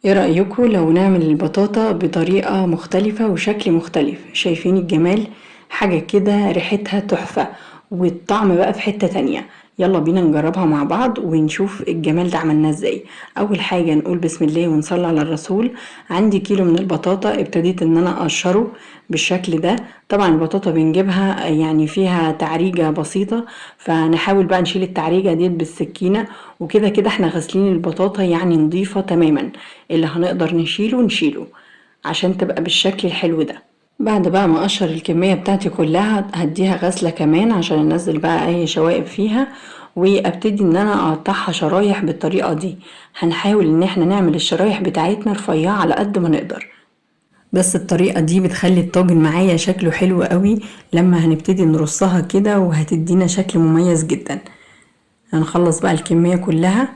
ايه رأيكم لو نعمل البطاطا بطريقة مختلفة وشكل مختلف؟ شايفين الجمال؟ حاجة كده ريحتها تحفة، والطعم بقى في حتة تانية. يلا بينا نجربها مع بعض ونشوف الجمال ده عملناه ازاي. اول حاجة نقول بسم الله ونصلي على الرسول. عندي كيلو من البطاطا، ابتديت ان انا اقشره بالشكل ده. طبعا البطاطا بنجيبها يعني فيها تعريجة بسيطة، فنحاول بقى نشيل التعريجة ديت بالسكينة. وكده كده احنا غاسلين البطاطا يعني نضيفة تماما، اللي هنقدر نشيله عشان تبقى بالشكل الحلو ده. بعد بقى ما اقشر الكمية بتاعتي كلها هديها غسلة كمان عشان انزل بقى اي شوائب فيها، وابتدي ان انا اقطعها شرايح بالطريقة دي. هنحاول ان احنا نعمل الشرايح بتاعتنا رفيعة على قد ما نقدر، بس الطريقة دي بتخلي الطاجن معايا شكله حلو قوي لما هنبتدي نرصها كده، وهتدينا شكل مميز جدا. هنخلص بقى الكمية كلها،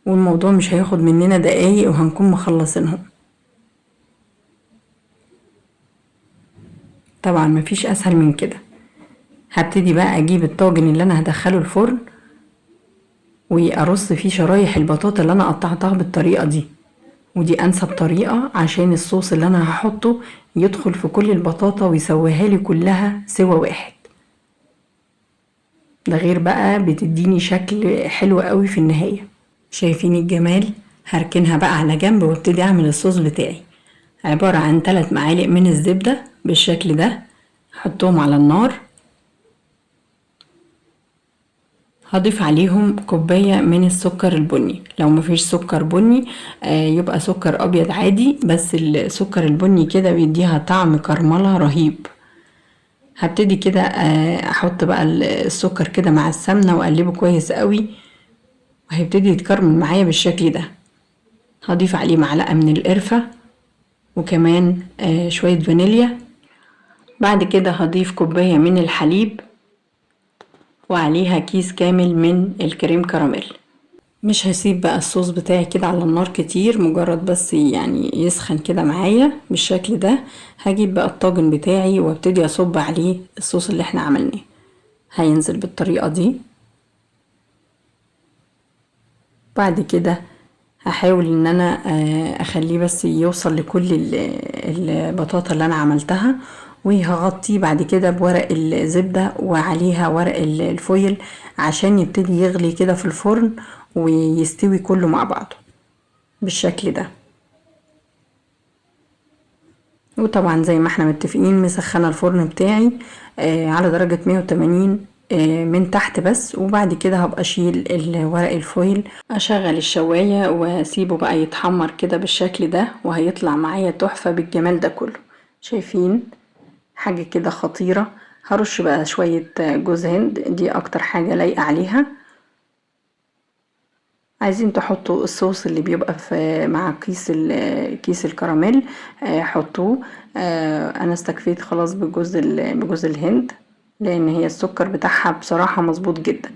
والموضوع مش هياخد مننا دقايق وهنكون مخلصينهم. طبعا مفيش اسهل من كده. هبتدي بقى اجيب الطاجن اللي انا هدخله الفرن، وارص فيه شرايح البطاطا اللي انا قطعتها بالطريقة دي. ودي انسب طريقة عشان الصوص اللي انا هحطه يدخل في كل البطاطا ويسويها لي كلها سوا واحد. ده غير بقى بتديني شكل حلو قوي في النهاية. شايفين الجمال؟ هركنها بقى على جنب وابتدي اعمل الصوص بتاعي. عبارة عن 3 معالق من الزبدة بالشكل ده، حطهم على النار. هضيف عليهم كوباية من السكر البني، لو مفيش سكر بني يبقى سكر ابيض عادي، بس السكر البني كده بيديها طعم كرملة رهيب. هبتدي كده احط بقى السكر كده مع السمنة واقلبه كويس قوي، وهيبتدي يتكرمل معايا بالشكل ده. هضيف عليه معلقة من القرفة، وكمان شوية فانيليا. بعد كده هضيف كوباية من الحليب، وعليها كيس كامل من الكريم كراميل. مش هسيب بقى الصوص بتاعي كده على النار كتير، مجرد بس يعني يسخن كده معايا بالشكل ده. هجيب بقى الطاجن بتاعي وابتدي اصب عليه الصوص اللي احنا عملناه. هينزل بالطريقة دي. بعد كده هحاول ان انا اخليه بس يوصل لكل البطاطا اللي انا عملتها، وهغطيه بعد كده بورق الزبدة وعليها ورق الفويل عشان يبتدي يغلي كده في الفرن ويستوي كله مع بعضه بالشكل ده. وطبعا زي ما احنا متفقين مسخنه الفرن بتاعي على درجة 180 من تحت بس. وبعد كده هبقى اشيل ورق الفويل، اشغل الشواية واسيبه بقى يتحمر كده بالشكل ده، وهيطلع معايا تحفة بالجمال ده كله. شايفين؟ حاجة كده خطيرة. هرش بقى شوية جوز هند، دي اكتر حاجة لايقة عليها. عايزين تحطوا الصوص اللي بيبقى في مع كيس الكراميل حطوه. انا استكفيت خلاص بجوز الهند، لان هي السكر بتاعها بصراحة مظبوط جدا.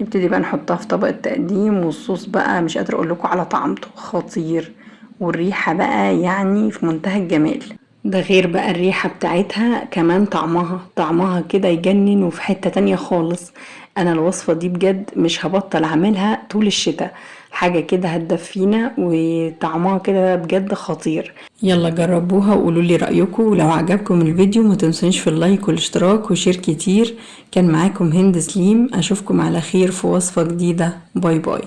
نبتدي بقى نحطها في طبق التقديم، والصوص بقى مش قادرة اقول لكم على طعمته خطير، والريحة بقى يعني في منتهى الجمال. ده غير بقى الريحة بتاعتها كمان، طعمها كده يجنن وفي حتة تانية خالص. انا الوصفة دي بجد مش هبطل اعملها طول الشتاء. حاجة كده هتدفينا وطعمها كده بجد خطير. يلا جربوها وقولوا لي رأيكم، ولو عجبكم الفيديو ما تنسونش في اللايك والاشتراك وشير كتير. كان معاكم هند سليم، اشوفكم على خير في وصفة جديدة. باي باي.